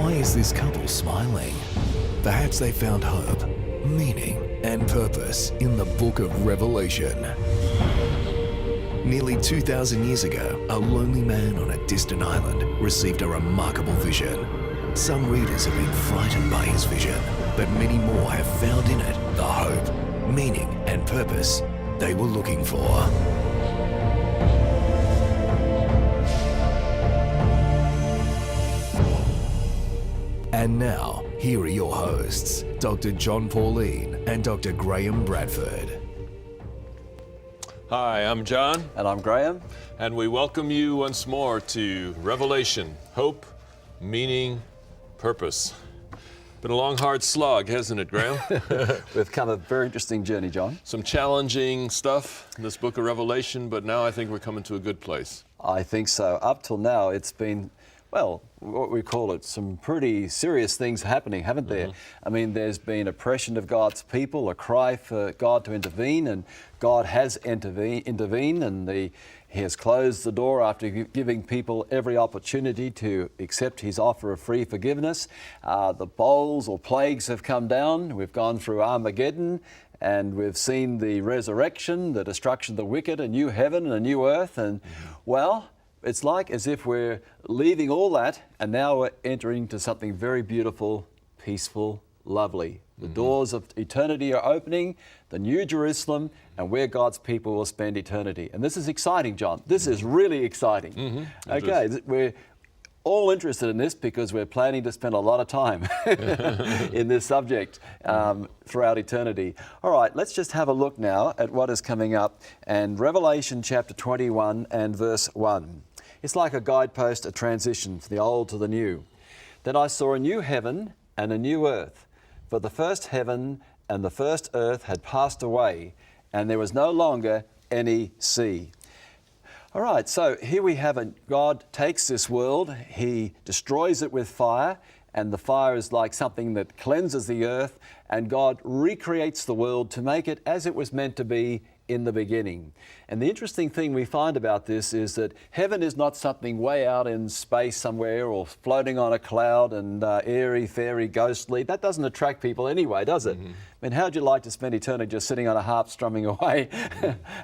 Why is this couple smiling? Perhaps they found hope, meaning, and purpose in the book of Revelation. Nearly 2,000 years ago, a lonely man on a distant island received a remarkable vision. Some readers have been frightened by his vision, but many more have found in it the hope, meaning, and purpose they were looking for. And now, here are your hosts, Dr. Jon Paulien and Dr. Graeme Bradford. Hi, I'm John. And I'm Graeme. And we welcome you once more to Revelation, Hope, Meaning, Purpose. Been a long, hard slog, hasn't it, Graeme? We've come a very interesting journey, John. Some challenging stuff in this book of Revelation, but now I think we're coming to a good place. I think so. Up till now, it's been, well, what we call it, some pretty serious things happening, haven't there? I mean, there's been oppression of God's people, a cry for God to intervene, and God has intervened, and He has closed the door after giving people every opportunity to accept His offer of free forgiveness. The bowls or plagues have come down. We've gone through Armageddon, and we've seen the resurrection, the destruction of the wicked, a new heaven and a new earth, and well, it's like as if we're leaving all that and now we're entering into something very beautiful, peaceful, lovely. The doors of eternity are opening, the New Jerusalem, and where God's people will spend eternity. And this is exciting, John. This is really exciting. Okay, we're all interested in this because we're planning to spend a lot of time in this subject throughout eternity. All right, let's just have a look now at what is coming up. And Revelation chapter 21 and verse 1. It's like a guidepost, a transition from the old to the new. Then I saw a new heaven and a new earth, for the first heaven and the first earth had passed away, and there was no longer any sea. All right, so here we have God takes this world, He destroys it with fire, and the fire is like something that cleanses the earth, and God recreates the world to make it as it was meant to be in the beginning. And the interesting thing we find about this is that heaven is not something way out in space somewhere or floating on a cloud and airy, fairy, ghostly. That doesn't attract people anyway, does it? I mean, how'd you like to spend eternity just sitting on a harp strumming away?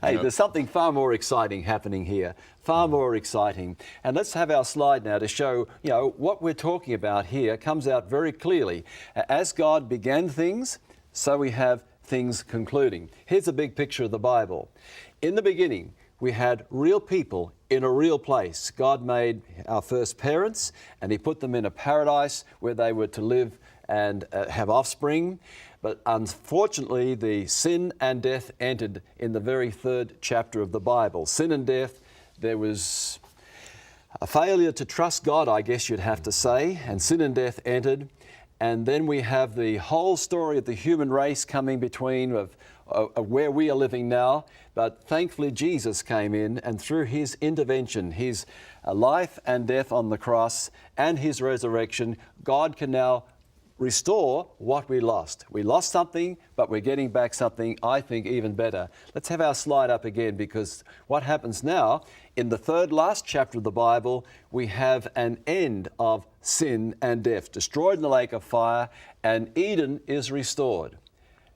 Hey, there's something far more exciting happening here, far more exciting. And let's have our slide now to show, you know, what we're talking about here comes out very clearly. As God began things, so we have things concluding. Here's a big picture of the Bible. In the beginning, we had real people in a real place. God made our first parents, and He put them in a paradise where they were to live and have offspring. But unfortunately, the sin and death entered in the very third chapter of the Bible. Sin and death, there was a failure to trust God, I guess you'd have to say, and sin and death entered. And then we have the whole story of the human race coming between of where we are living now. But thankfully Jesus came in, and through His intervention, His life and death on the cross and His resurrection, God can now restore what we lost. We lost something, but we're getting back something, I think, even better. Let's have our slide up again, because what happens now, in the third last chapter of the Bible, we have an end of sin and death, destroyed in the lake of fire, and Eden is restored.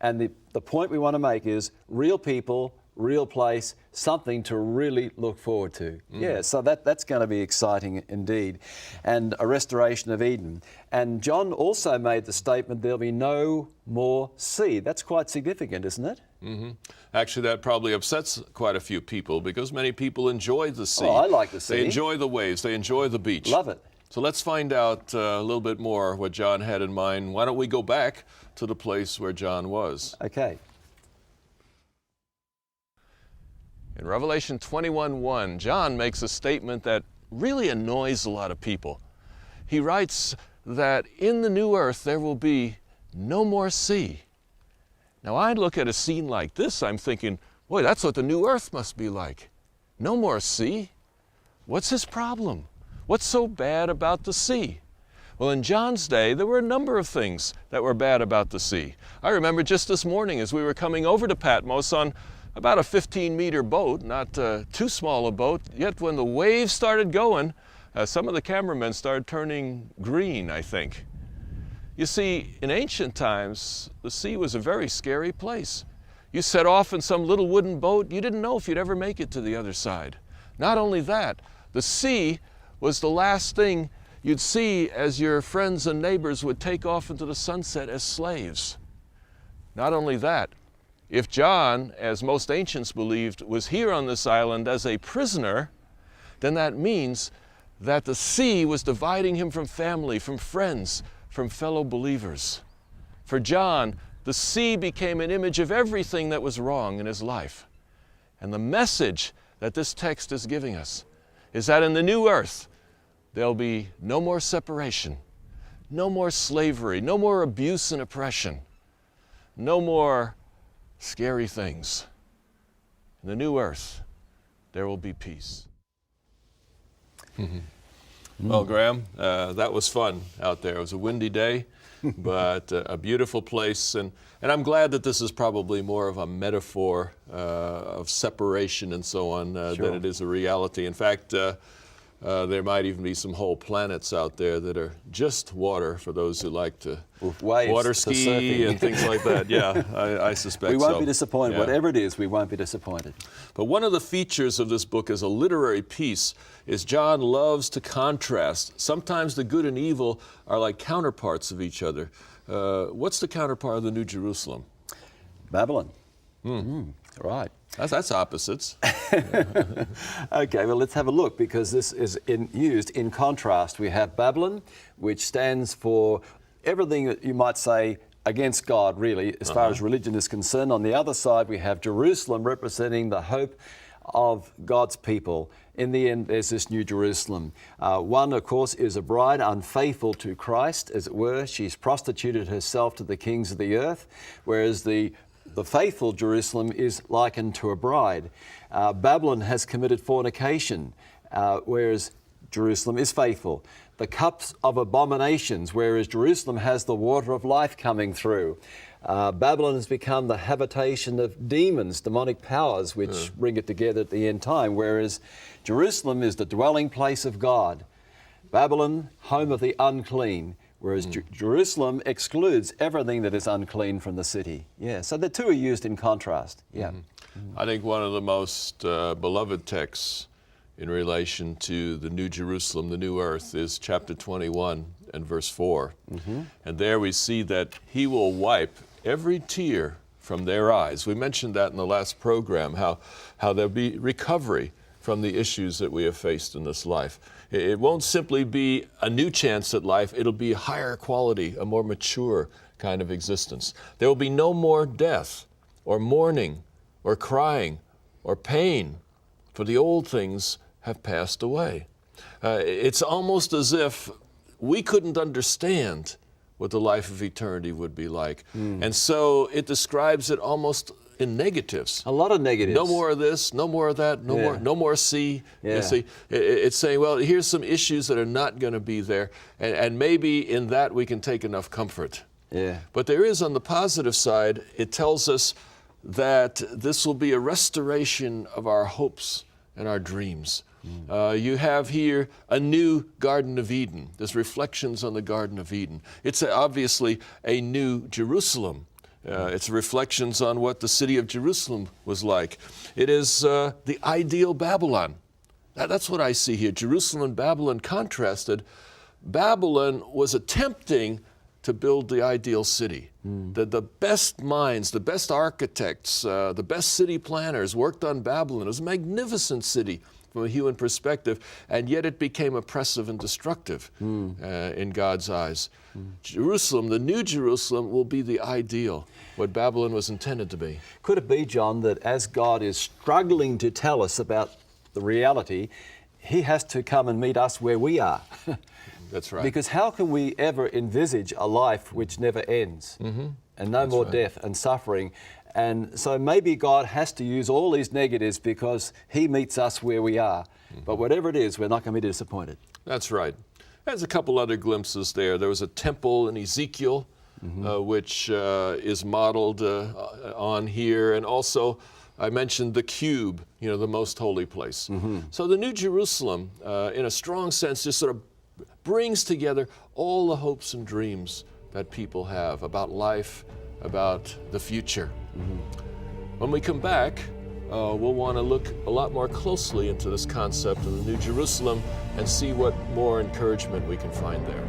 And the point we want to make is real people, real place, something to really look forward to. Yeah, so that's going to be exciting indeed. And a restoration of Eden. And John also made the statement, there'll be no more sea. That's quite significant, isn't it? Actually, that probably upsets quite a few people, because many people enjoy the sea. Oh, I like the sea. They enjoy the waves. They enjoy the beach. Love it. So let's find out a little bit more what John had in mind. Why don't we go back to the place where John was? Okay. In Revelation 21:1, John makes a statement that really annoys a lot of people. He writes that in the new earth there will be no more sea. Now I look at a scene like this, I'm thinking, boy, that's what the new earth must be like. No more sea? What's his problem? What's so bad about the sea? Well, in John's day, there were a number of things that were bad about the sea. I remember just this morning as we were coming over to Patmos on about a 15-meter boat, not too small a boat, yet when the waves started going, Some of the cameramen started turning green, I think. You see, in ancient times, the sea was a very scary place. You set off in some little wooden boat, you didn't know if you'd ever make it to the other side. Not only that, the sea was the last thing you'd see as your friends and neighbors would take off into the sunset as slaves. Not only that, if John, as most ancients believed, was here on this island as a prisoner, then that means that the sea was dividing him from family, from friends, from fellow believers. For John, the sea became an image of everything that was wrong in his life. And the message that this text is giving us is that in the new earth, there'll be no more separation, no more slavery, no more abuse and oppression, no more scary things. In the new earth, there will be peace. Well, Graeme, that was fun out there. It was a windy day, but a beautiful place. And I'm glad that this is probably more of a metaphor of separation and so on than it is a reality. In fact, there might even be some whole planets out there that are just water for those who like to water ski and things like that. Yeah, I suspect so. We won't be disappointed. Yeah. Whatever it is, we won't be disappointed. But one of the features of this book as a literary piece is John loves to contrast. Sometimes the good and evil are like counterparts of each other. What's the counterpart of the New Jerusalem? Babylon. Right. That's opposites. Okay, well, let's have a look, because this is used in contrast. We have Babylon, which stands for everything that you might say against God, really, as far as religion is concerned. On the other side, we have Jerusalem, representing the hope of God's people. In the end, there's this New Jerusalem. One, of course, is a bride unfaithful to Christ, as it were. She's prostituted herself to the kings of the earth, whereas the faithful Jerusalem is likened to a bride. Babylon has committed fornication, whereas Jerusalem is faithful. The cups of abominations, whereas Jerusalem has the water of life coming through. Babylon has become the habitation of demons, demonic powers, which bring it together at the end time, whereas Jerusalem is the dwelling place of God. Babylon, home of the unclean, whereas Jerusalem excludes everything that is unclean from the city. Yeah, so the two are used in contrast. Yeah. I think one of the most beloved texts in relation to the New Jerusalem, the new earth, is chapter 21 and verse 4. And there we see that he will wipe every tear from their eyes. We mentioned that in the last program, how there'll be recovery from the issues that we have faced in this life. It won't simply be a new chance at life, it'll be a higher quality, a more mature kind of existence. There will be no more death, or mourning, or crying, or pain, for the old things have passed away. It's almost as if we couldn't understand what the life of eternity would be like. And so it describes it almost in negatives. A lot of negatives. No more of this, no more of that, no more sea. Yeah. You see, it's saying, well, here's some issues that are not going to be there, and maybe in that we can take enough comfort. Yeah. But there is, on the positive side, it tells us that this will be a restoration of our hopes and our dreams. You have here a new Garden of Eden. There's reflections on the Garden of Eden. It's obviously a new Jerusalem. It's reflections on what the city of Jerusalem was like. It is the ideal Babylon. That's what I see here. Jerusalem and Babylon contrasted. Babylon was attempting to build the ideal city. The best minds, the best architects, the best city planners worked on Babylon. It was a magnificent city from a human perspective, and yet it became oppressive and destructive in God's eyes. Jerusalem, the new Jerusalem, will be the ideal, what Babylon was intended to be. Could it be, John, that as God is struggling to tell us about the reality, he has to come and meet us where we are? That's right. Because how can we ever envisage a life which never ends, and no more death and suffering? And so maybe God has to use all these negatives because he meets us where we are. But whatever it is, we're not going to be disappointed. That's right. There's a couple other glimpses there. There was a temple in Ezekiel, which is modeled on here, and also I mentioned the cube, the most holy place. So the New Jerusalem, in a strong sense, just sort of brings together all the hopes and dreams that people have about life, about the future. When we come back, we'll want to look a lot more closely into this concept of the New Jerusalem and see what more encouragement we can find there.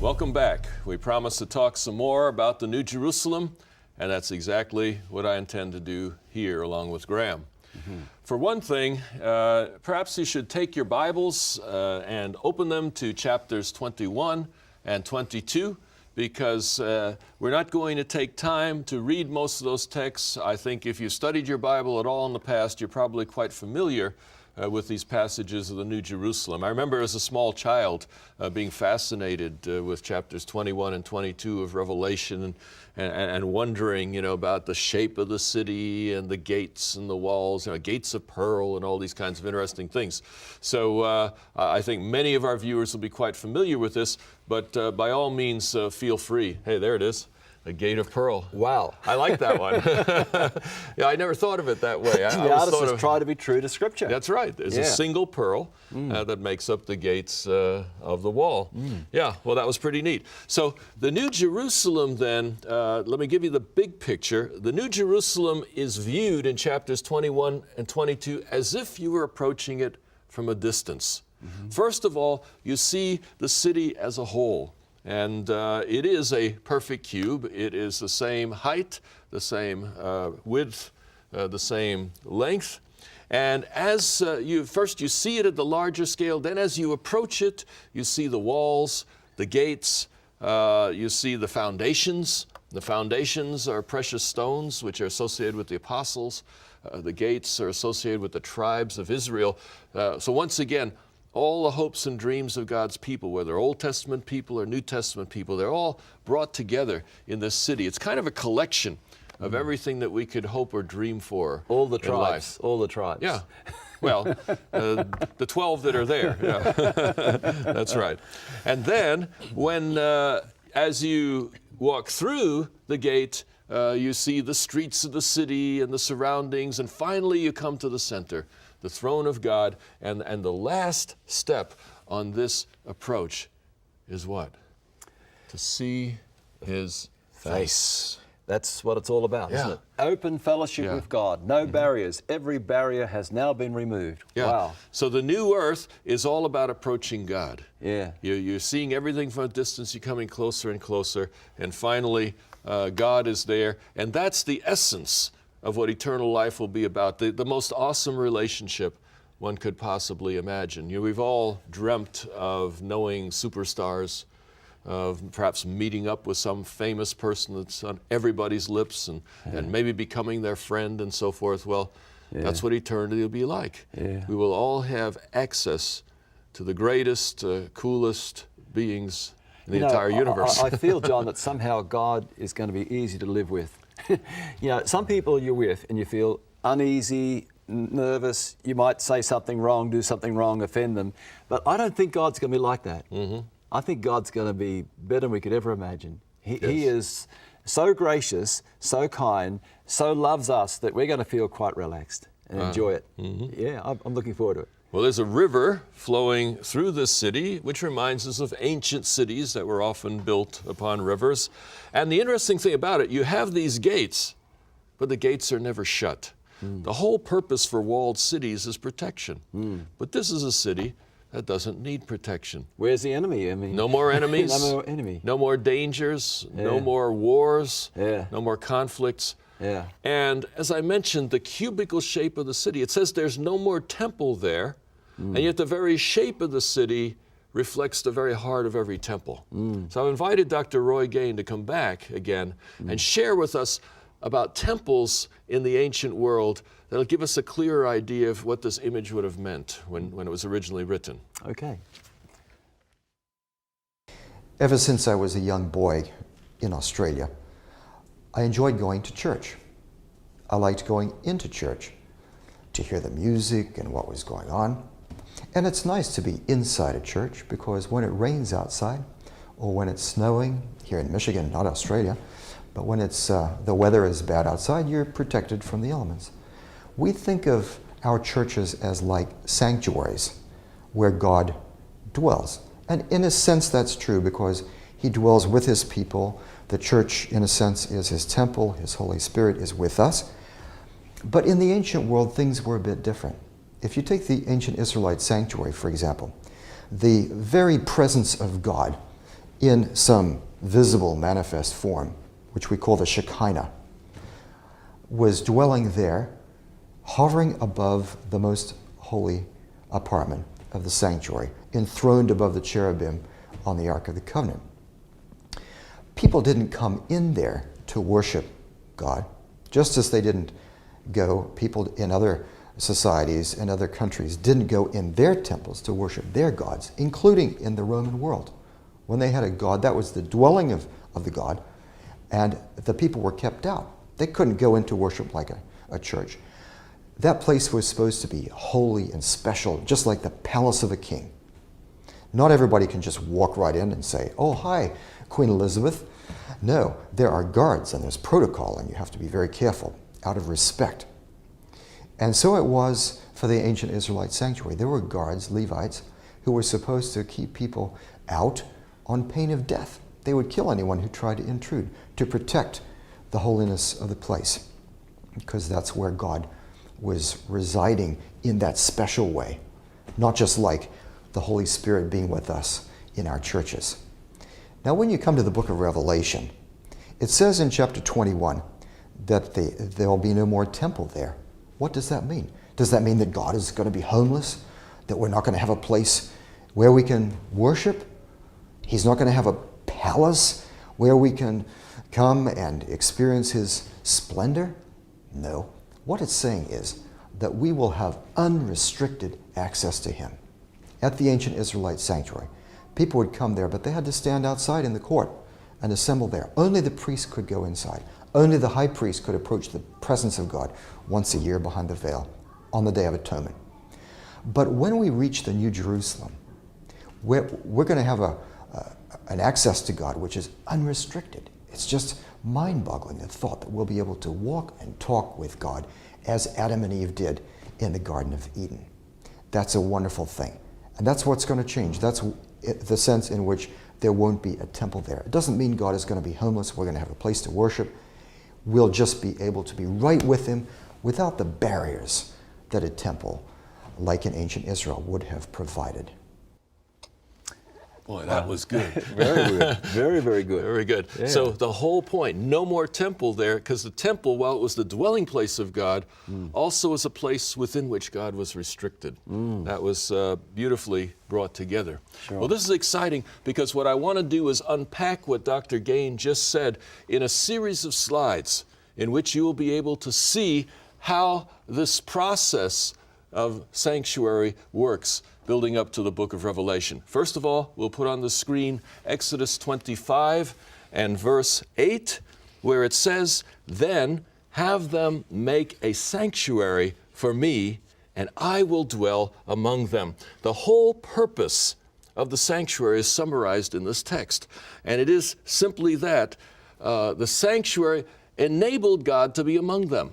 Welcome back. We promised to talk some more about the New Jerusalem, and that's exactly what I intend to do here along with Graeme. For one thing, perhaps you should take your Bibles and open them to chapters 21 and 22, because we're not going to take time to read most of those texts. I think if you studied your Bible at all in the past, you're probably quite familiar with these passages of the New Jerusalem. I remember as a small child being fascinated with chapters 21 and 22 of Revelation and wondering, about the shape of the city and the gates and the walls, gates of pearl and all these kinds of interesting things. So I think many of our viewers will be quite familiar with this, but by all means, feel free. Hey, there it is. A gate of pearl. Wow. I like that one. Yeah, I never thought of it that way. The artist has tried to be true to Scripture. That's right. There's a single pearl that makes up the gates of the wall. Yeah, well, that was pretty neat. So the New Jerusalem then, let me give you the big picture. The New Jerusalem is viewed in chapters 21 and 22 as if you were approaching it from a distance. First of all, you see the city as a whole. And it is a perfect cube. It is the same height, the same width, the same length. And as you see it at the larger scale, then as you approach it, you see the walls, the gates, you see the foundations. The foundations are precious stones which are associated with the apostles. The gates are associated with the tribes of Israel. So once again, all the hopes and dreams of God's people, whether Old Testament people or New Testament people, they're all brought together in this city. It's kind of a collection of everything that we could hope or dream for. All the in tribes. life. All the tribes. Yeah. Well, the 12 that are there. Yeah. That's right. And then when, as you walk through the gate, you see the streets of the city and the surroundings, and finally you come to the center, the throne of God, and the last step on this approach is what? To see His face. That's what it's all about, isn't it? Open fellowship with God, no barriers. Every barrier has now been removed. Yeah. Wow. So the new earth is all about approaching God. Yeah. You're seeing everything from a distance, you're coming closer and closer, and finally God is there, and that's the essence of what eternal life will be about, the most awesome relationship one could possibly imagine. We've all dreamt of knowing superstars, of perhaps meeting up with some famous person that's on everybody's lips and maybe becoming their friend and so forth. Well, that's what eternity will be like. We will all have access to the greatest, coolest beings in the entire universe. I feel, John, that somehow God is going to be easy to live with. Some people you're with and you feel uneasy, nervous, you might say something wrong, do something wrong, offend them. But I don't think God's going to be like that. I think God's going to be better than we could ever imagine. He is so gracious, so kind, so loves us that we're going to feel quite relaxed and enjoy it. Yeah, I'm looking forward to it. Well, there's a river flowing through this city, which reminds us of ancient cities that were often built upon rivers. And the interesting thing about it, you have these gates, but the gates are never shut. The whole purpose for walled cities is protection. But this is a city that doesn't need protection. Where's the enemy? I mean, no more enemies. No more enemy. No more dangers. No more wars. No more conflicts. And as I mentioned, the cubical shape of the city, it says there's no more temple there, and yet the very shape of the city reflects the very heart of every temple. So I've invited Dr. Roy Gain to come back again and share with us about temples in the ancient world that'll give us a clearer idea of what this image would have meant when it was originally written. Okay. Ever since I was a young boy in Australia, I enjoyed going to church. I liked going into church to hear the music and what was going on. And it's nice to be inside a church because when it rains outside or when it's snowing, here in Michigan, not Australia, but when it's the weather is bad outside, you're protected from the elements. We think of our churches as like sanctuaries where God dwells. And in a sense that's true because he dwells with his people. The church, in a sense, is his temple. His Holy Spirit is with us. But in the ancient world, things were a bit different. If you take the ancient Israelite sanctuary, for example, the very presence of God in some visible, manifest form, which we call the Shekinah, was dwelling there, hovering above the most holy apartment of the sanctuary, enthroned above the cherubim on the Ark of the Covenant. People didn't come in there to worship God, just as they didn't go, people in other societies and other countries didn't go in their temples to worship their gods, including in the Roman world. When they had a god, that was the dwelling of the god, and the people were kept out. They couldn't go in to worship like a church. That place was supposed to be holy and special, just like the palace of a king. Not everybody can just walk right in and say, "Oh, hi, Queen Elizabeth." No, there are guards and there's protocol, and you have to be very careful out of respect. And so it was for the ancient Israelite sanctuary. There were guards, Levites, who were supposed to keep people out on pain of death. They would kill anyone who tried to intrude, to protect the holiness of the place, because that's where God was residing in that special way, not just like the Holy Spirit being with us in our churches. Now, when you come to the book of Revelation, it says in chapter 21 that there will be no more temple there. What does that mean? Does that mean that God is going to be homeless? That we're not going to have a place where we can worship? He's not going to have a palace where we can come and experience his splendor? No. What it's saying is that we will have unrestricted access to him. At the ancient Israelite sanctuary, people would come there, but they had to stand outside in the court and assemble there. Only the priest could go inside. Only the high priest could approach the presence of God once a year behind the veil on the Day of Atonement. But when we reach the New Jerusalem, we're going to have an access to God which is unrestricted. It's just mind-boggling, the thought that we'll be able to walk and talk with God as Adam and Eve did in the Garden of Eden. That's a wonderful thing. And that's what's going to change. That's the sense in which there won't be a temple there. It doesn't mean God is going to be homeless. We're going to have a place to worship. We'll just be able to be right with him without the barriers that a temple like in ancient Israel would have provided. Boy, that was good. Very good. Very, very good. Very good. Yeah. So the whole point, no more temple there, because the temple, while it was the dwelling place of God, also was a place within which God was restricted. That was beautifully brought together. Sure. Well, this is exciting because what I want to do is unpack what Dr. Gain just said in a series of slides in which you will be able to see how this process of sanctuary works, building up to the book of Revelation. First of all, we'll put on the screen Exodus 25 and verse 8, where it says, "Then have them make a sanctuary for me, and I will dwell among them." The whole purpose of the sanctuary is summarized in this text, and it is simply that the sanctuary enabled God to be among them.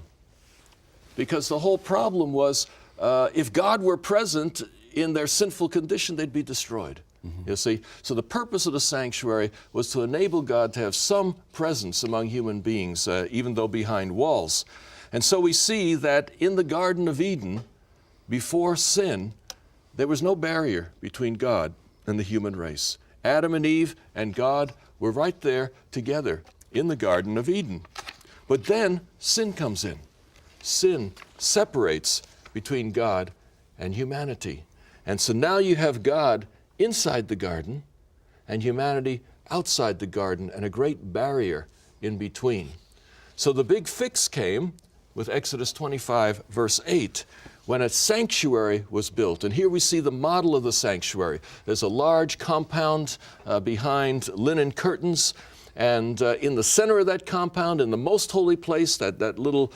Because the whole problem was, if God were present in their sinful condition, they'd be destroyed. You see? So the purpose of the sanctuary was to enable God to have some presence among human beings, even though behind walls. And so we see that in the Garden of Eden, before sin, there was no barrier between God and the human race. Adam and Eve and God were right there together in the Garden of Eden. But then sin comes in. Sin separates between God and humanity. And so now you have God inside the garden and humanity outside the garden, and a great barrier in between. So the big fix came with Exodus 25, verse 8, when a sanctuary was built. And here we see the model of the sanctuary. There's a large compound behind linen curtains, And in the center of that compound, in the most holy place, that little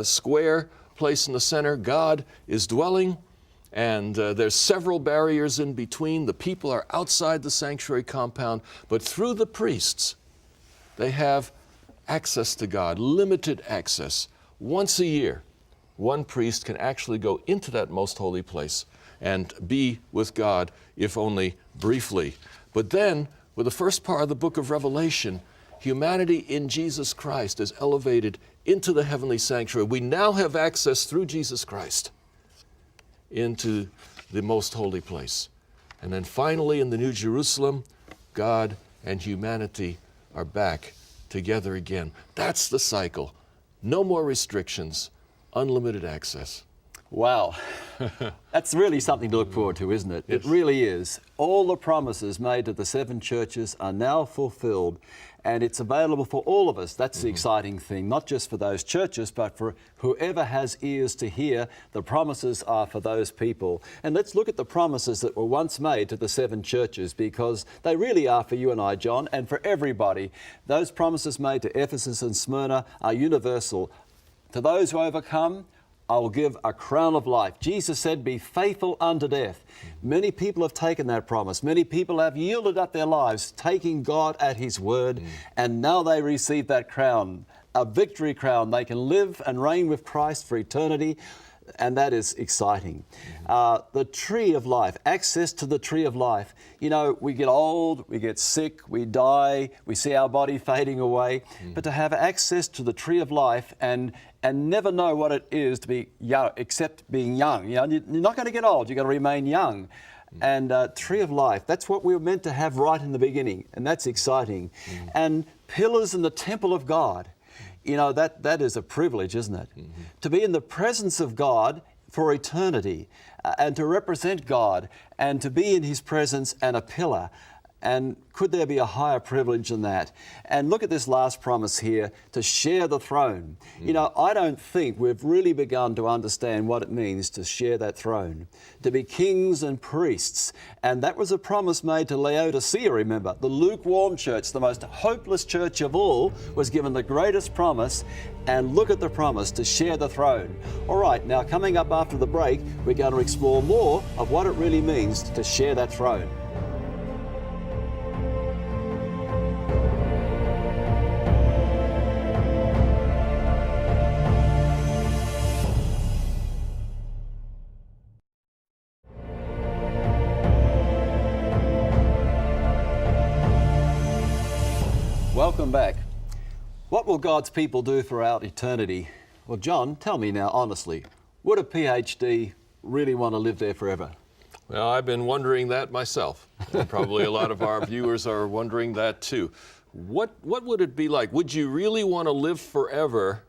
square place in the center, God is dwelling. And there's several barriers in between. The people are outside the sanctuary compound, but through the priests, they have access to God, limited access. Once a year, one priest can actually go into that most holy place and be with God, if only briefly. But then, with the first part of the book of Revelation, humanity in Jesus Christ is elevated into the heavenly sanctuary. We now have access through Jesus Christ into the most holy place. And then finally in the New Jerusalem, God and humanity are back together again. That's the cycle. No more restrictions, unlimited access. Wow. That's really something to look forward to, isn't it? Yes. It really is. All the promises made to the 7 churches are now fulfilled, and it's available for all of us. That's the exciting thing, not just for those churches, but for whoever has ears to hear. The promises are for those people. And let's look at the promises that were once made to the 7 churches, because they really are for you and I, John, and for everybody. Those promises made to Ephesus and Smyrna are universal. To those who overcome, I will give a crown of life. Jesus said, be faithful unto death. Many people have taken that promise. Many people have yielded up their lives, taking God at His word, and now they receive that crown, a victory crown. They can live and reign with Christ for eternity, and that is exciting. The tree of life, access to the tree of life. You know, we get old, we get sick, we die, we see our body fading away, but to have access to the tree of life and never know what it is to be young, except being young. You know, you're not going to get old, you've got to remain young. And tree of life, that's what we were meant to have right in the beginning, and that's exciting. And pillars in the temple of God. You know, that is a privilege, isn't it? To be in the presence of God for eternity, and to represent God, and to be in His presence and a pillar. And could there be a higher privilege than that? And look at this last promise here, to share the throne. You know, I don't think we've really begun to understand what it means to share that throne, to be kings and priests. And that was a promise made to Laodicea, remember. The lukewarm church, the most hopeless church of all, was given the greatest promise. And look at the promise, to share the throne. All right, now coming up after the break, we're going to explore more of what it really means to share that throne. Welcome back. What will God's people do throughout eternity? Well, John, tell me now, honestly, would a PhD really want to live there forever? Well, I've been wondering that myself. And probably a lot of our viewers are wondering that too. What would it be like? Would you really want to live forever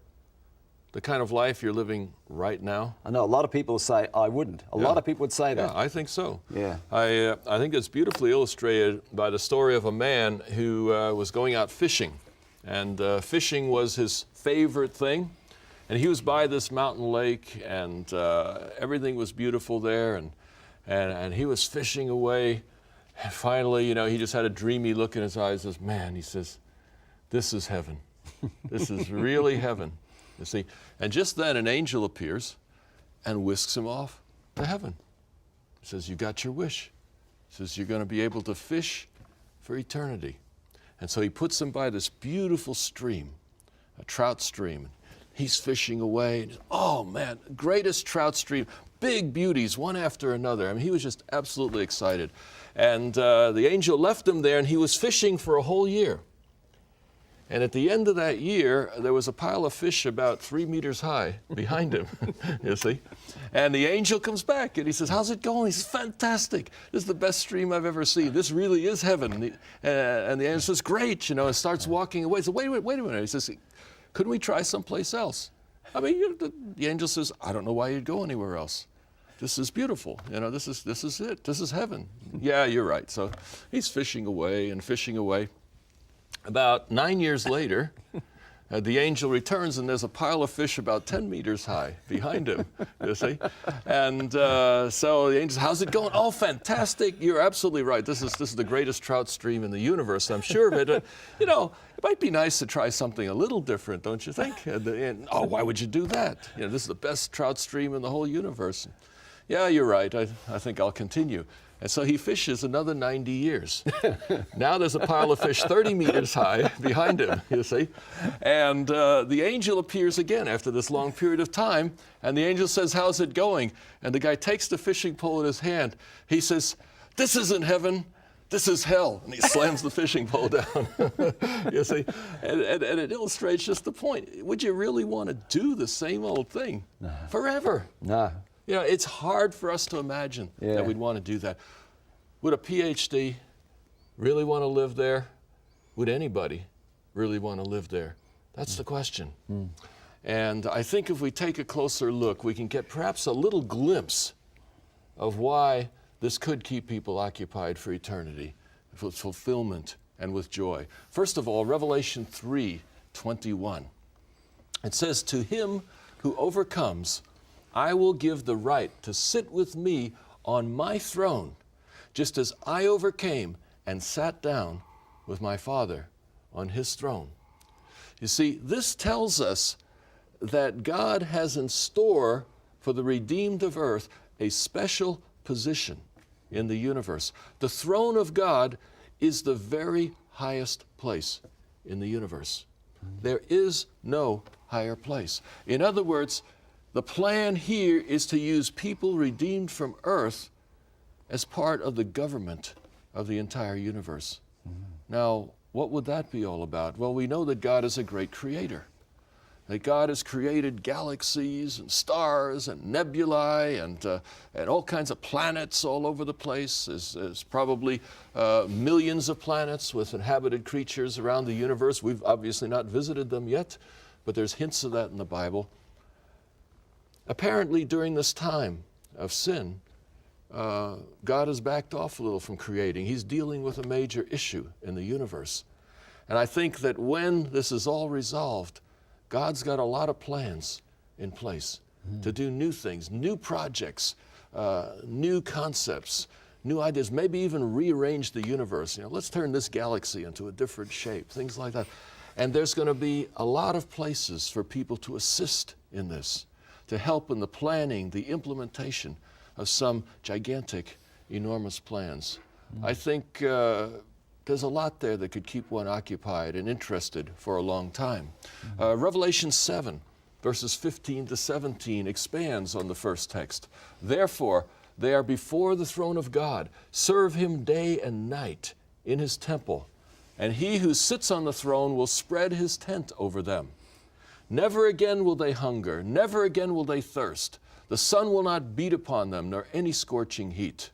the kind of life you're living right now? I know a lot of people say I wouldn't. A lot of people would say that. Yeah, I think so. Yeah. I think it's beautifully illustrated by the story of a man who was going out fishing. And fishing was his favorite thing. And he was by this mountain lake, and everything was beautiful there. And he was fishing away. And finally, you know, he just had a dreamy look in his eyes. Says, man, he says, this is heaven. This is really heaven. You see, and just then an angel appears and whisks him off to heaven. He says, you got your wish. He says, you're going to be able to fish for eternity. And so he puts him by this beautiful stream, a trout stream. He's fishing away. And, oh, man, greatest trout stream, big beauties, one after another. I mean, he was just absolutely excited. And the angel left him there, and he was fishing for a whole year. And at the end of that year, there was a pile of fish about 3 meters high behind him, you see. And the angel comes back and he says, how's it going? He says, fantastic. This is the best stream I've ever seen. This really is heaven. And the angel says, great, you know, and starts walking away. So wait a minute. He says, couldn't we try someplace else? I mean, the angel says, I don't know why you'd go anywhere else. This is beautiful. You know, this is it. This is heaven. Yeah, you're right. So he's fishing away and fishing away. About 9 years later, the angel returns, and there's a pile of fish about 10 meters high behind him, you see. And so the angel says, how's it going? Oh, fantastic. You're absolutely right. This is the greatest trout stream in the universe. I'm sure of it. You know, It might be nice to try something a little different, don't you think? And, oh, why would you do that? You know, this is the best trout stream in the whole universe. Yeah, you're right. I think I'll continue. And so he fishes another 90 years. Now there's a pile of fish 30 meters high behind him, you see. And the angel appears again after this long period of time. And the angel says, how's it going? And the guy takes the fishing pole in his hand. He says, this isn't heaven. This is hell. And he slams the fishing pole down. You see? And it illustrates just the point. Would you really want to do the same old thing forever? No. You know, it's hard for us to imagine that we'd want to do that. Would a PhD really want to live there? Would anybody really want to live there? That's the question. And I think if we take a closer look, we can get perhaps a little glimpse of why this could keep people occupied for eternity, with fulfillment and with joy. First of all, Revelation 3:21. It says, to him who overcomes, I will give the right to sit with me on my throne, just as I overcame and sat down with my Father on his throne. You see, this tells us that God has in store for the redeemed of earth a special position in the universe. The throne of God is the very highest place in the universe. There is no higher place. In other words, the plan here is to use people redeemed from earth as part of the government of the entire universe. Now, what would that be all about? Well, we know that God is a great creator, that God has created galaxies and stars and nebulae and all kinds of planets all over the place. There's probably millions of planets with inhabited creatures around the universe. We've obviously not visited them yet, but there's hints of that in the Bible. Apparently, during this time of sin, God has backed off a little from creating. He's dealing with a major issue in the universe. And I think that when this is all resolved, God's got a lot of plans in place to do new things, new projects, new concepts, new ideas, maybe even rearrange the universe. You know, let's turn this galaxy into a different shape, things like that. And there's going to be a lot of places for people to assist in this, to help in the planning, the implementation of some gigantic, enormous plans. I think there's a lot there that could keep one occupied and interested for a long time. Revelation 7, verses 15 to 17 expands on the first text. Therefore, they are before the throne of God. Serve him day and night in his temple, and he who sits on the throne will spread his tent over them. Never again will they hunger, never again will they thirst. The sun will not beat upon them, nor any scorching heat.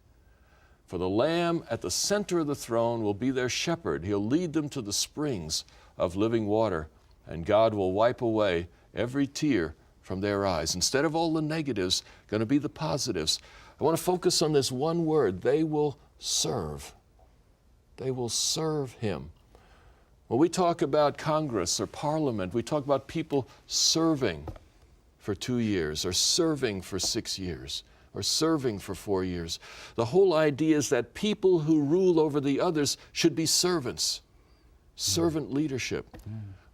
For the Lamb at the center of the throne will be their shepherd. He'll lead them to the springs of living water, and God will wipe away every tear from their eyes. Instead of all the negatives, going to be the positives. I want to focus on this one word. They will serve. They will serve him. When we talk about Congress or Parliament, we talk about people serving for 2 years, or serving for 6 years, or serving for 4 years. The whole idea is that people who rule over the others should be servants, servant leadership.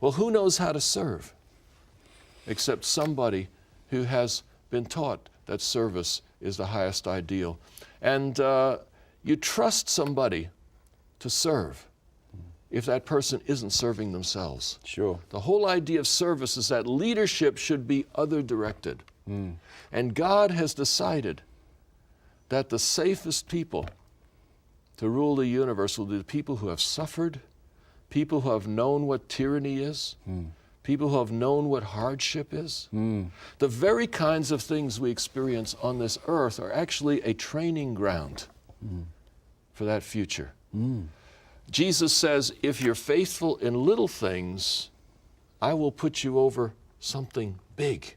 Well, who knows how to serve except somebody who has been taught that service is the highest ideal? And you trust somebody to serve if that person isn't serving themselves. Sure. The whole idea of service is that leadership should be other-directed. And God has decided that the safest people to rule the universe will be the people who have suffered, people who have known what tyranny is, people who have known what hardship is. The very kinds of things we experience on this earth are actually a training ground for that future. Jesus says, if you're faithful in little things, I will put you over something big.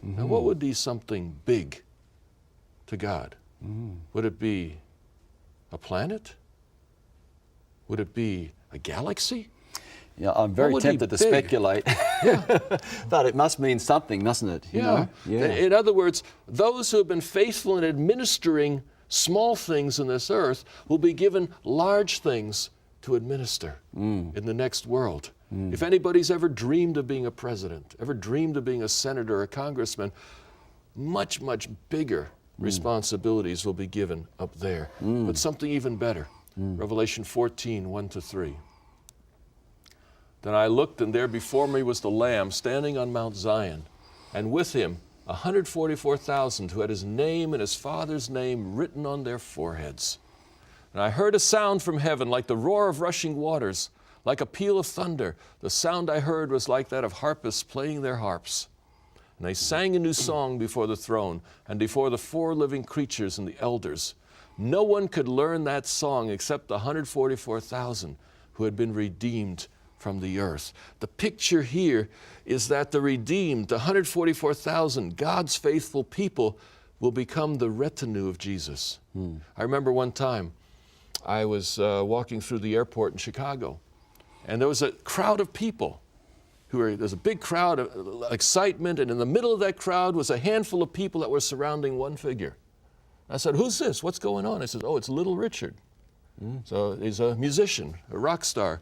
Now, what would be something big to God? Would it be a planet? Would it be a galaxy? Yeah, I'm very tempted to speculate. But it must mean something, mustn't it? You know? In other words, those who have been faithful in administering small things in this earth will be given large things to administer in the next world. If anybody's ever dreamed of being a president, ever dreamed of being a senator or a congressman, much, much bigger responsibilities will be given up there. But something even better. Revelation 14, 1-3. Then I looked, and there before me was the Lamb standing on Mount Zion, and with him 144,000 who had his name and his Father's name written on their foreheads. And I heard a sound from heaven like the roar of rushing waters, like a peal of thunder. The sound I heard was like that of harpists playing their harps. And they sang a new song before the throne and before the 4 living creatures and the elders. No one could learn that song except the 144,000 who had been redeemed from the earth. The picture here is that the redeemed, the 144,000, God's faithful people, will become the retinue of Jesus. I remember one time I was walking through the airport in Chicago, and there was a crowd of people. There's a big crowd of excitement, and in the middle of that crowd was a handful of people that were surrounding one figure. I said, "Who's this? What's going on?" I said, "Oh, it's Little Richard." So he's a musician, a rock star.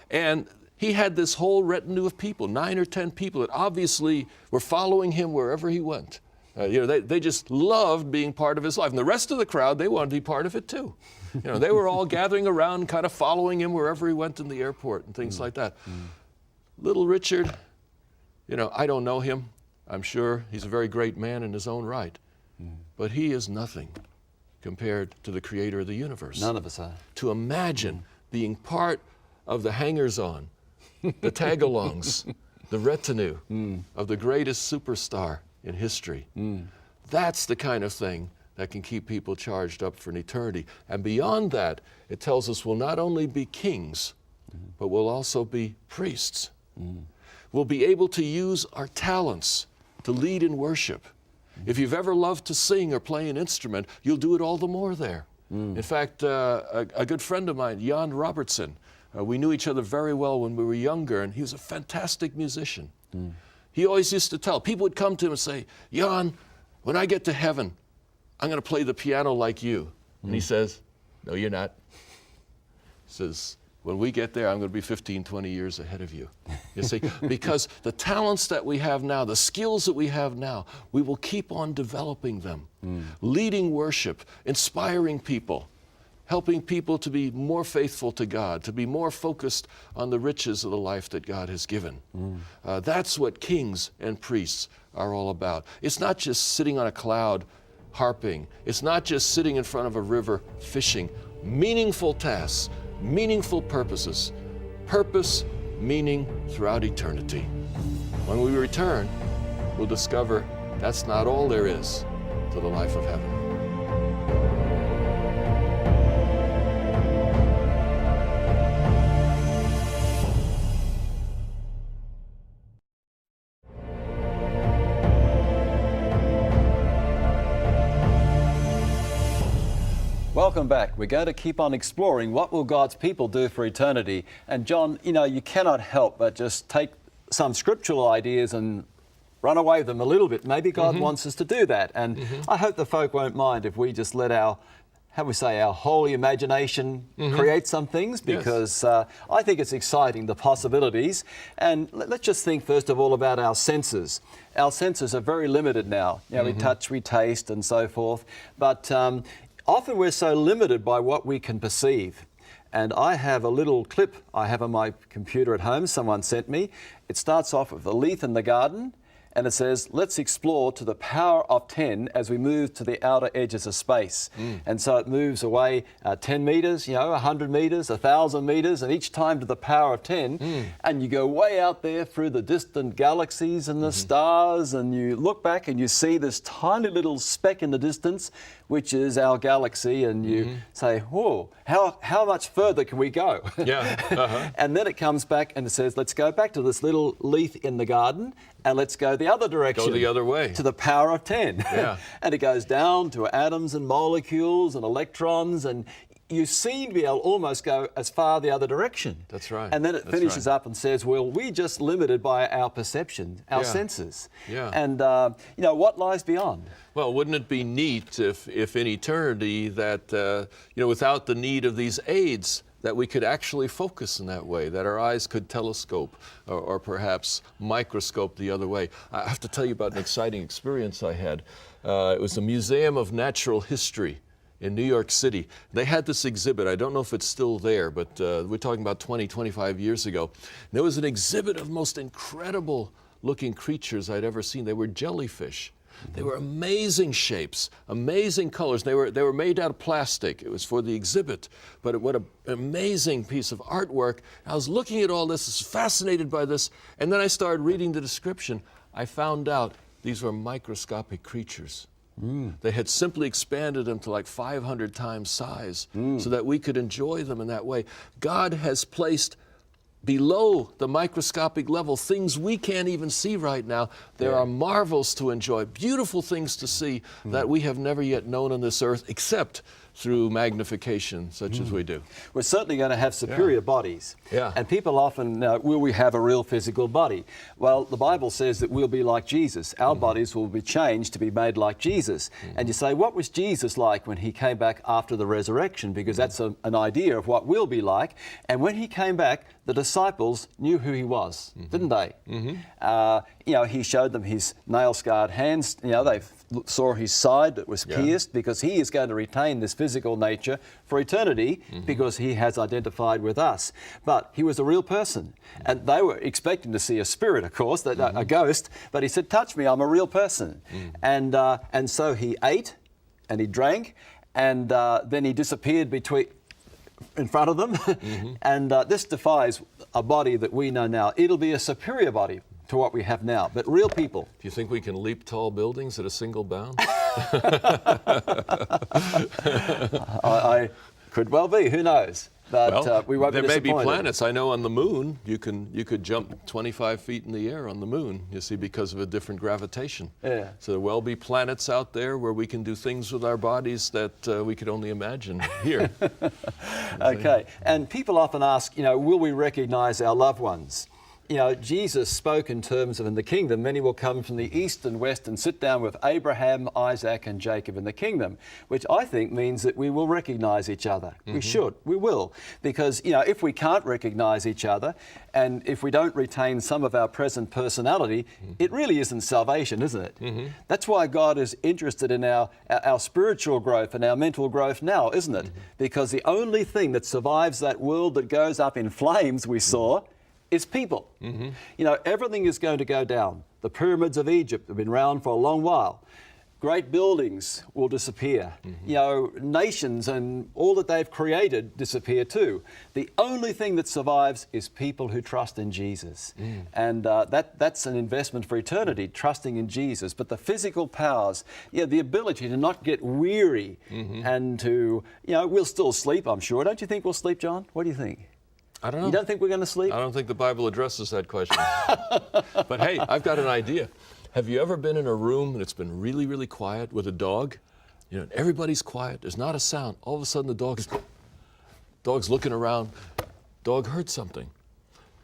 And he had this whole retinue of people, 9 or 10 people that obviously were following him wherever he went. They just loved being part of his life. And the rest of the crowd, they wanted to be part of it too. They were all gathering around, kind of following him wherever he went in the airport and things like that. Little Richard, I don't know him. I'm sure he's a very great man in his own right. But he is nothing compared to the creator of the universe. None of us are. To imagine being part of the hangers-on, the tag-alongs, the retinue of the greatest superstar in history. That's the kind of thing that can keep people charged up for an eternity. And beyond that, it tells us we'll not only be kings, but we'll also be priests. We'll be able to use our talents to lead in worship. If you've ever loved to sing or play an instrument, you'll do it all the more there. In fact, a good friend of mine, Jon Robertson, we knew each other very well when we were younger, and he was a fantastic musician. He always used to tell, people would come to him and say, "Jon, when I get to heaven, I'm going to play the piano like you." And he says, "No, you're not." He says, "When we get there, I'm going to be 15, 20 years ahead of you." You see, because the talents that we have now, the skills that we have now, we will keep on developing them, leading worship, inspiring people, helping people to be more faithful to God, to be more focused on the riches of the life that God has given. That's what kings and priests are all about. It's not just sitting on a cloud harping. It's not just sitting in front of a river fishing. Meaningful tasks, meaningful purposes, purpose, meaning throughout eternity. When we return, we'll discover that's not all there is to the life of heaven. Welcome back. We're going to keep on exploring what will God's people do for eternity. And John, you cannot help but just take some scriptural ideas and run away with them a little bit. Maybe God wants us to do that. And I hope the folk won't mind if we just let our holy imagination create some things, because I think it's exciting, the possibilities. And let's just think first of all about our senses. Our senses are very limited now. We touch, we taste and so forth. But often we're so limited by what we can perceive. And I have a little clip I have on my computer at home, someone sent me. It starts off with a leaf in the garden, and it says, "Let's explore to the power of 10 as we move to the outer edges of space." And so it moves away 10 meters, 100 meters, 1,000 meters, and each time to the power of 10. And you go way out there through the distant galaxies and the stars, and you look back and you see this tiny little speck in the distance, which is our galaxy, and you say, "Whoa, how much further can we go?" And then it comes back and it says, "Let's go back to this little leaf in the garden, and let's go the other direction." Go the other way. To the power of 10. And it goes down to atoms and molecules and electrons, and you seem to be able to almost go as far the other direction. That's right. And then it finishes up and says, well, we're just limited by our perception, our senses. And, what lies beyond? Well, wouldn't it be neat if in eternity that, without the need of these aids, that we could actually focus in that way, that our eyes could telescope or perhaps microscope the other way. I have to tell you about an exciting experience I had. It was the Museum of Natural History in New York City. They had this exhibit. I don't know if it's still there, but we're talking about 20, 25 years ago. And there was an exhibit of most incredible looking creatures I'd ever seen. They were jellyfish. They were amazing shapes, amazing colors. They were made out of plastic. It was for the exhibit, but what an amazing piece of artwork. I was looking at all this, fascinated by this, and then I started reading the description. I found out these were microscopic creatures. They had simply expanded them to like 500 times size so that we could enjoy them in that way. God has placed below the microscopic level things we can't even see right now. There are marvels to enjoy, beautiful things to see that we have never yet known on this earth except through magnification such as we do. We're certainly going to have superior bodies. And people often, will we have a real physical body? Well, the Bible says that we'll be like Jesus. Our bodies will be changed to be made like Jesus. And you say, what was Jesus like when he came back after the resurrection? Because that's an idea of what we'll be like. And when he came back, the disciples knew who he was, didn't they? He showed them his nail-scarred hands. They saw his side that was pierced, because he is going to retain this physical nature for eternity because he has identified with us. But he was a real person. And they were expecting to see a spirit, of course, a ghost. But he said, touch me, I'm a real person. And so he ate and he drank, and then he disappeared in front of them. And this defies a body that we know now. It'll be a superior body to what we have now, but real people. Do you think we can leap tall buildings at a single bound? I could well be, who knows? But we won't be disappointed. There may be planets. I know on the moon, you could jump 25 feet in the air on the moon, you see, because of a different gravitation. So there will be planets out there where we can do things with our bodies that we could only imagine here. Okay, and people often ask, will we recognize our loved ones? Jesus spoke in terms of in the kingdom, many will come from the east and west and sit down with Abraham, Isaac, and Jacob in the kingdom, which I think means that we will recognize each other. We will. Because, if we can't recognize each other, and if we don't retain some of our present personality, it really isn't salvation, isn't it? That's why God is interested in our spiritual growth and our mental growth now, isn't it? Because the only thing that survives that world that goes up in flames, we saw, is people. Everything is going to go down. The pyramids of Egypt have been around for a long while. Great buildings will disappear. Nations and all that they've created disappear too. The only thing that survives is people who trust in Jesus. And that's an investment for eternity, trusting in Jesus. But the physical powers, the ability to not get weary and to, we'll still sleep, I'm sure. Don't you think we'll sleep, John? What do you think? I don't know. You don't think we're going to sleep? I don't think the Bible addresses that question. But hey, I've got an idea. Have you ever been in a room that's been really, really quiet with a dog? Everybody's quiet. There's not a sound. All of a sudden, the dog's looking around. Dog heard something.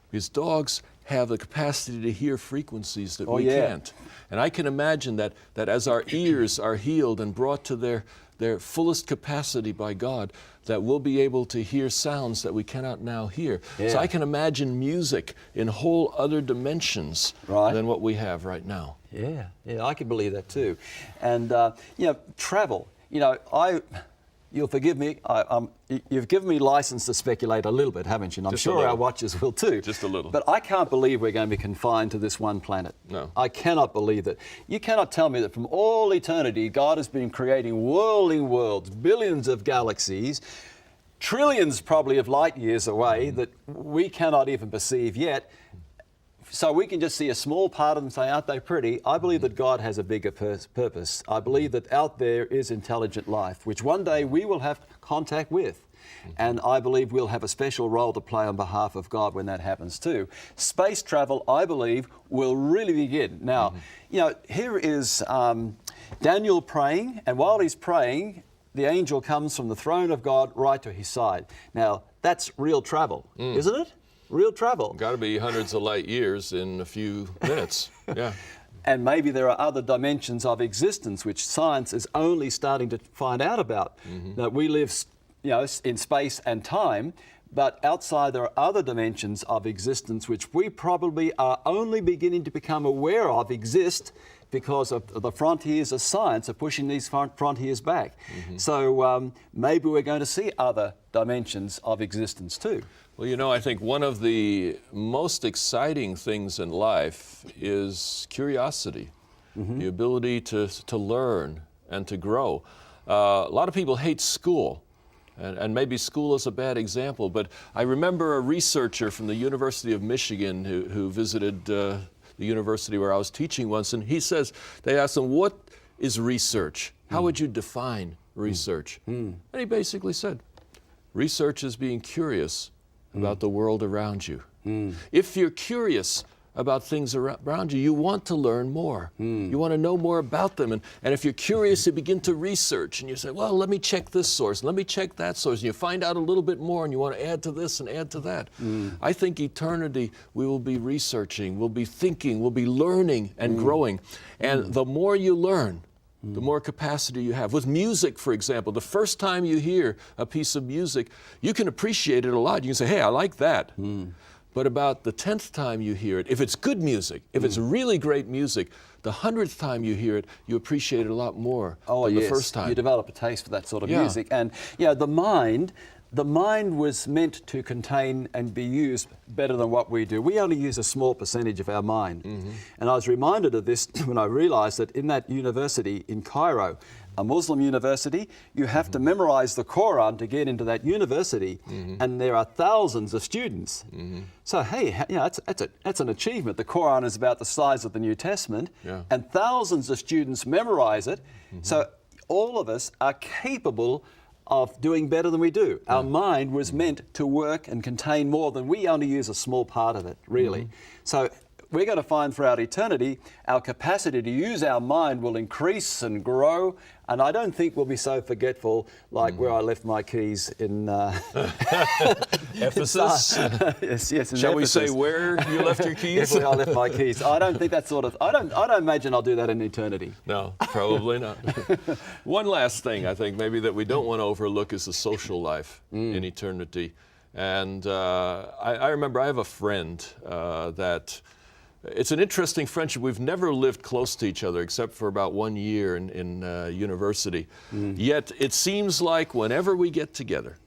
Because dogs have the capacity to hear frequencies that we can't. And I can imagine that as our ears are healed and brought to their fullest capacity by God, that we'll be able to hear sounds that we cannot now hear. So I can imagine music in whole other dimensions than what we have right now. Yeah, I can believe that too. And, travel. You'll forgive me, you've given me license to speculate a little bit, haven't you? And I'm sure our watchers will too. Just a little. But I can't believe we're going to be confined to this one planet. No. I cannot believe that. You cannot tell me that from all eternity, God has been creating whirling worlds, billions of galaxies, trillions probably of light years away that we cannot even perceive yet. So we can just see a small part of them and say, aren't they pretty? I believe that God has a bigger purpose. I believe that out there is intelligent life, which one day we will have contact with. And I believe we'll have a special role to play on behalf of God when that happens too. Space travel, I believe, will really begin. Now, here is Daniel praying, and while he's praying, the angel comes from the throne of God right to his side. Now, that's real travel, isn't it? Real travel. Got to be hundreds of light years in a few minutes. Yeah. And maybe there are other dimensions of existence which science is only starting to find out about. That we live, in space and time, But outside there are other dimensions of existence which we probably are only beginning to become aware of exist because of the frontiers of science are pushing these frontiers back. So maybe we're going to see other dimensions of existence too. Well, you know, I think one of the most exciting things in life is curiosity, the ability to learn and to grow. A lot of people hate school. And maybe school is a bad example, but I remember a researcher from the University of Michigan who visited the university where I was teaching once, and he says, they asked him, what is research? How would you define research? And he basically said, research is being curious about the world around you. If you're curious about things around you, you want to learn more. You want to know more about them. And if you're curious, you begin to research and you say, well, let me check this source, let me check that source. And you find out a little bit more and you want to add to this and add to that. I think eternity, we will be researching, we'll be thinking, we'll be learning and growing. And the more you learn, the more capacity you have. With music, for example, the first time you hear a piece of music, you can appreciate it a lot. You can say, hey, I like that. But about the 10th time you hear it, if it's good music, if it's really great music, the 100th time you hear it, you appreciate it a lot more than the first time. You develop a taste for that sort of music. And the mind was meant to contain and be used better than what we do. We only use a small percentage of our mind. And I was reminded of this when I realized that in that university in Cairo, a Muslim university, you have to memorize the Quran to get into that university, and there are thousands of students. So hey, that's an achievement. The Quran is about the size of the New Testament, and thousands of students memorize it. So all of us are capable of doing better than we do. Our mind was meant to work and contain more than we only use a small part of it, really. So we're going to find throughout eternity our capacity to use our mind will increase and grow, and I don't think we'll be so forgetful like where I left my keys in Ephesus? yes, Shall we Ephesus. say where you left your keys? Yes, where I left my keys. I don't think that sort of, I don't imagine I'll do that in eternity. No, probably not. One last thing I think maybe that we don't want to overlook is the social life in eternity. And I remember I have a friend that it's an interesting friendship. We've never lived close to each other except for about 1 year in university. Yet it seems like whenever we get together,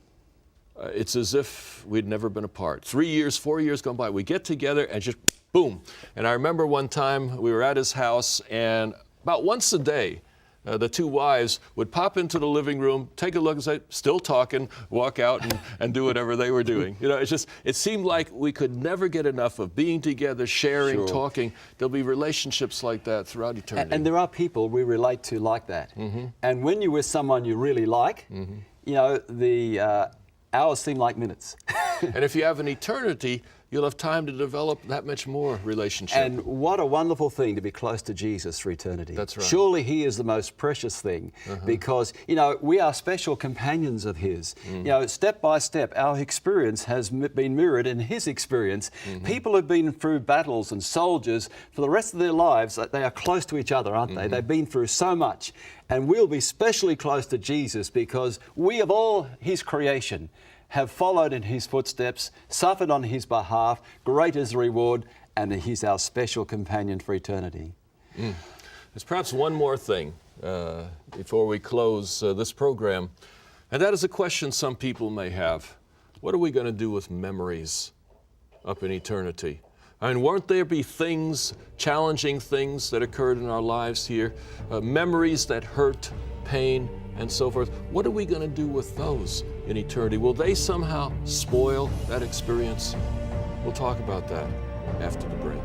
it's as if we'd never been apart. 3 years, 4 years gone by, we get together and just boom. And I remember one time we were at his house, and about once a day, the two wives would pop into the living room, take a look and say, still talking, walk out and do whatever they were doing. You know, it seemed like we could never get enough of being together, sharing, talking. There'll be relationships like that throughout eternity. And there are people we relate to like that. And when you're with someone you really like, you know, the hours seem like minutes. And if you have an eternity, you'll have time to develop that much more relationship. And what a wonderful thing to be close to Jesus for eternity. That's right. Surely He is the most precious thing because, you know, we are special companions of His. You know, step by step, our experience has been mirrored in His experience. People have been through battles and soldiers for the rest of their lives. They are close to each other, aren't they? They've been through so much. And we'll be specially close to Jesus because we of all His creation have followed in His footsteps, suffered on His behalf, great is the reward, and He's our special companion for eternity. There's perhaps one more thing before we close this program, and that is a question some people may have. What are we going to do with memories up in eternity? I mean, won't there be things, challenging things that occurred in our lives here, memories that hurt, pain, and so forth? What are we going to do with those in eternity? Will they somehow spoil that experience? We'll talk about that after the break.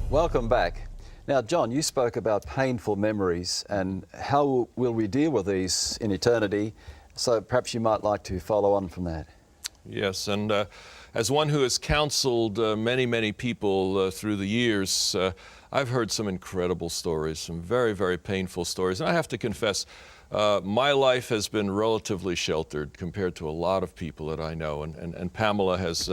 Welcome back. Now, John, you spoke about painful memories and how will we deal with these in eternity? So perhaps you might like to follow on from that. Yes, and as one who has counseled many people through the years, I've heard some incredible stories, some very, very painful stories. And I have to confess, my life has been relatively sheltered compared to a lot of people that I know. And Pamela has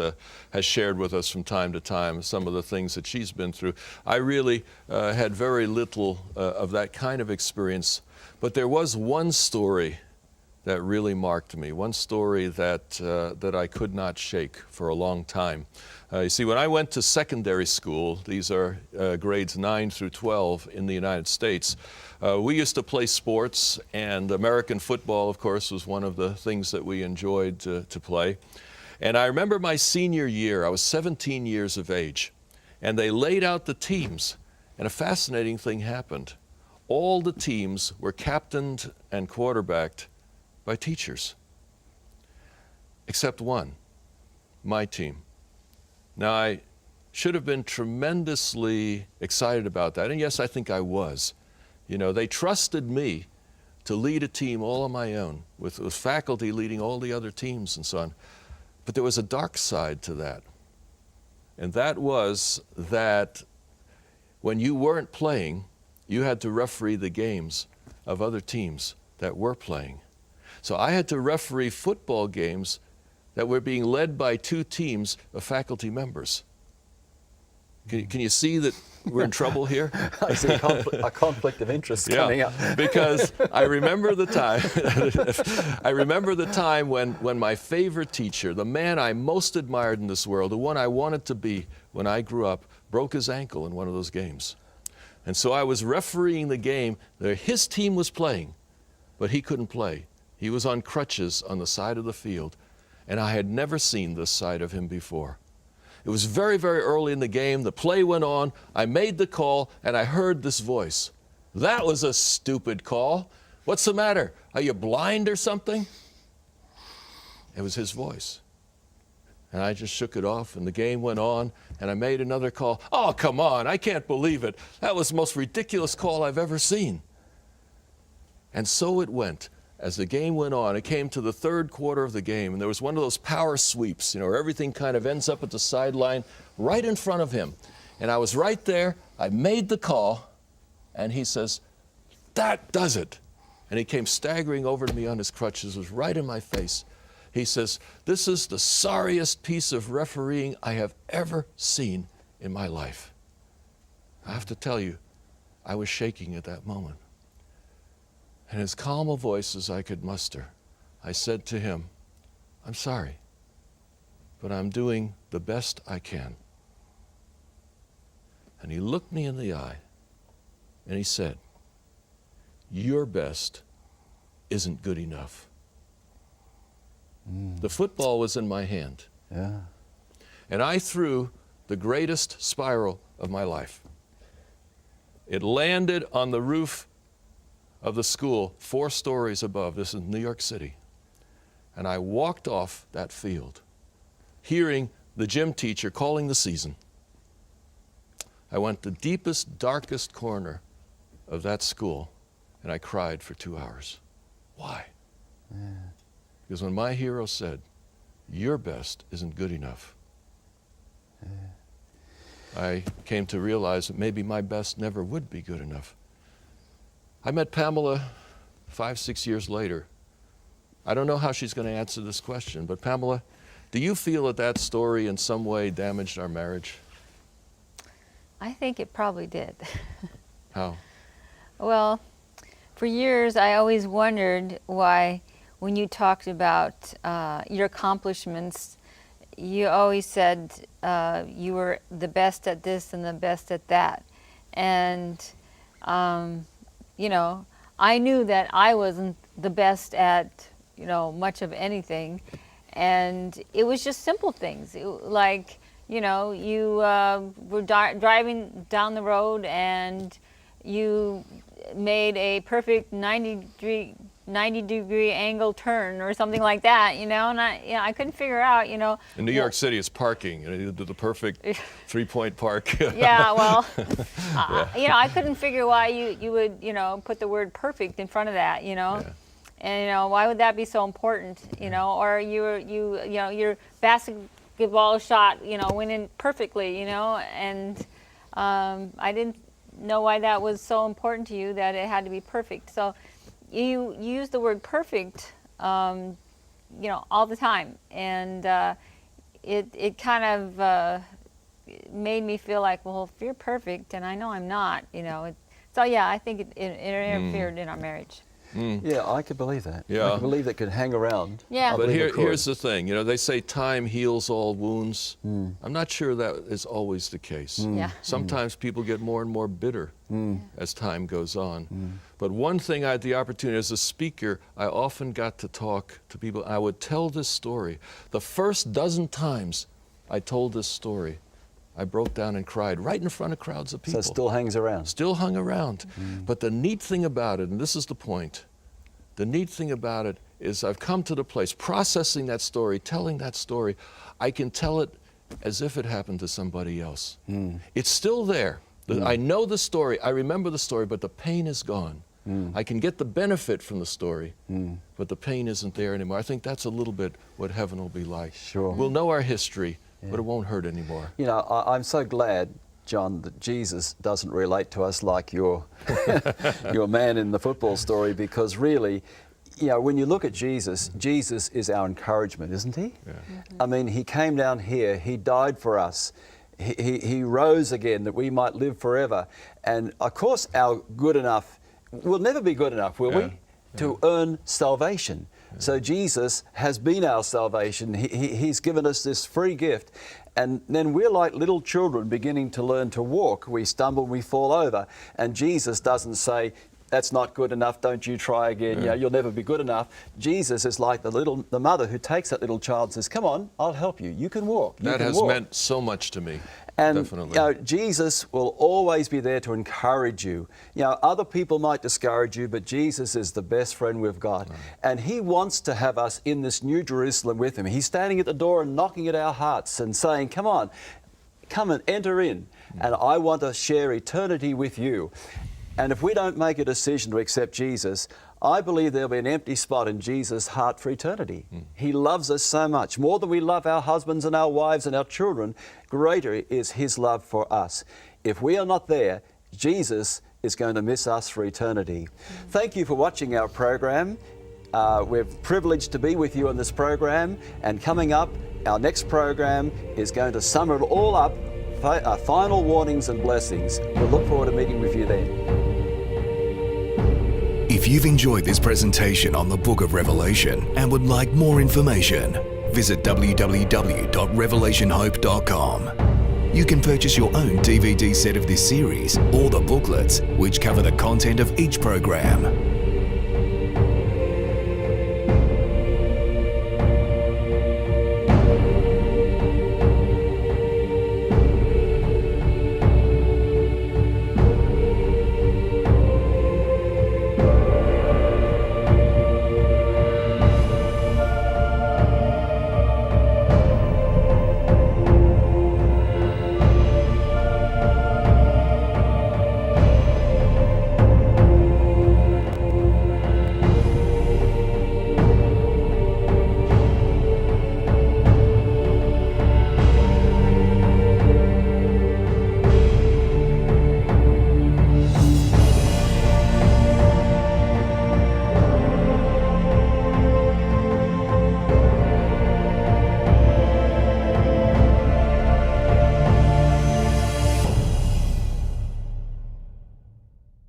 shared with us from time to time some of the things that she's been through. I really had very little of that kind of experience. But there was one story that really marked me, one story that I could not shake for a long time. You see, when I went to secondary school, these are grades 9 through 12 in the United States, we used to play sports, and American football, of course, was one of the things that we enjoyed to play. And I remember my senior year, I was 17 years of age, and they laid out the teams, and a fascinating thing happened. All the teams were captained and quarterbacked by teachers, except one, my team. Now, I should have been tremendously excited about that, and yes, I think I was. You know, they trusted me to lead a team all on my own, with faculty leading all the other teams and so on. But there was a dark side to that, and that was that when you weren't playing, you had to referee the games of other teams that were playing. So I had to referee football games that were being led by 2 teams of faculty members. Can you see that we're in trouble here? I see a conflict of interest coming up. Because I remember the time, when my favorite teacher, the man I most admired in this world, the one I wanted to be when I grew up, broke his ankle in one of those games. And so I was refereeing the game. His team was playing, but he couldn't play. He was on crutches on the side of the field, and I had never seen this side of him before. It was very, very early in the game. The play went on. I made the call, and I heard this voice. "That was a stupid call. What's the matter? Are you blind or something?" It was his voice. And I just shook it off, and the game went on, and I made another call. "Oh, come on, I can't believe it. That was the most ridiculous call I've ever seen." And so it went. As the game went on, it came to the 3rd quarter of the game, and there was one of those power sweeps, you know, where everything kind of ends up at the sideline right in front of him. And I was right there. I made the call, and he says, "That does it." And he came staggering over to me on his crutches, was right in my face. He says, "This is the sorriest piece of refereeing I have ever seen in my life." I have to tell you, I was shaking at that moment. And as calm a voice as I could muster, I said to him, "I'm sorry, but I'm doing the best I can." And he looked me in the eye, and he said, "Your best isn't good enough." The football was in my hand. Yeah. And I threw the greatest spiral of my life. It landed on the roof of the school 4 stories above. This is New York City. And I walked off that field, hearing the gym teacher calling the season. I went the deepest, darkest corner of that school, and I cried for 2 hours. Why? Yeah. Because when my hero said, "Your best isn't good enough," I came to realize that maybe my best never would be good enough. I met Pamela 5, 6 years later. I don't know how she's going to answer this question, but Pamela, do you feel that that story in some way damaged our marriage? I think it probably did. How? Well, for years I always wondered why, when you talked about your accomplishments, you always said you were the best at this and the best at that. And you know, I knew that I wasn't the best at, you know, much of anything. And it was just simple things. Like, you know, you were driving down the road and you made a perfect 90-degree angle turn or something like that, you know, and I couldn't figure out, you know. In New York City, it's parking. You did the perfect 3-point park. Yeah, well, you know, I couldn't figure why you would, you know, put the word perfect in front of that, you know. Yeah. And, you know, why would that be so important, you know? Or you know, your basketball shot, you know, went in perfectly, you know, and I didn't know why that was so important to you, that it had to be perfect. So you use the word perfect, all the time, and it kind of made me feel like, well, if you're perfect, and I know I'm not, So yeah, I think it interfered in our marriage. Yeah, I could believe that. Yeah. I could believe that could hang around. Yeah. I But believe it could. here's the thing, they say time heals all wounds. I'm not sure that is always the case. Yeah. Sometimes people get more and more bitter as time goes on. But one thing I had the opportunity as a speaker, I often got to talk to people. I would tell this story. The first dozen times I told this story, I broke down and cried right in front of crowds of So people. it still hangs around. Still hung around. But the neat thing about it, and this is the point, the neat thing about it is I've come to the place, processing that story, telling that story, I can tell it as if it happened to somebody else. It's still there. I know the story, I remember the story, but the pain is gone. I can get the benefit from the story, but the pain isn't there anymore. I think that's a little bit what heaven will be like. Sure. We'll know our history, but it won't hurt anymore. I'm so glad, John, that Jesus doesn't relate to us like your man in the football story, because really, when you look at Jesus, Jesus is our encouragement, isn't he? Yeah. I mean, he came down here, he died for us, he rose again that we might live forever. And of course, our good enough will never be good enough, will we? To earn salvation. So Jesus has been our salvation. He's given us this free gift. And then we're like little children beginning to learn to walk. We stumble, we fall over. And Jesus doesn't say, that's not good enough, don't you try again, you'll never be good enough. Jesus is like the mother who takes that little child and says, come on, I'll help you, you can walk. That has meant so much to me. And definitely. Jesus will always be there to encourage you. Other people might discourage you, but Jesus is the best friend we've got. And he wants to have us in this new Jerusalem with him. He's standing at the door and knocking at our hearts and saying, come on, come and enter in. And I want to share eternity with you. And if we don't make a decision to accept Jesus, I believe there'll be an empty spot in Jesus' heart for eternity. He loves us so much. More than we love our husbands and our wives and our children, greater is his love for us. If we are not there, Jesus is going to miss us for eternity. Thank you for watching our program. We're privileged to be with you on this program. And coming up, our next program is going to sum it all up, final warnings and blessings. We'll look forward to meeting with you then. If you've enjoyed this presentation on the Book of Revelation and would like more information, visit www.revelationhope.com. You can purchase your own DVD set of this series or the booklets, which cover the content of each program.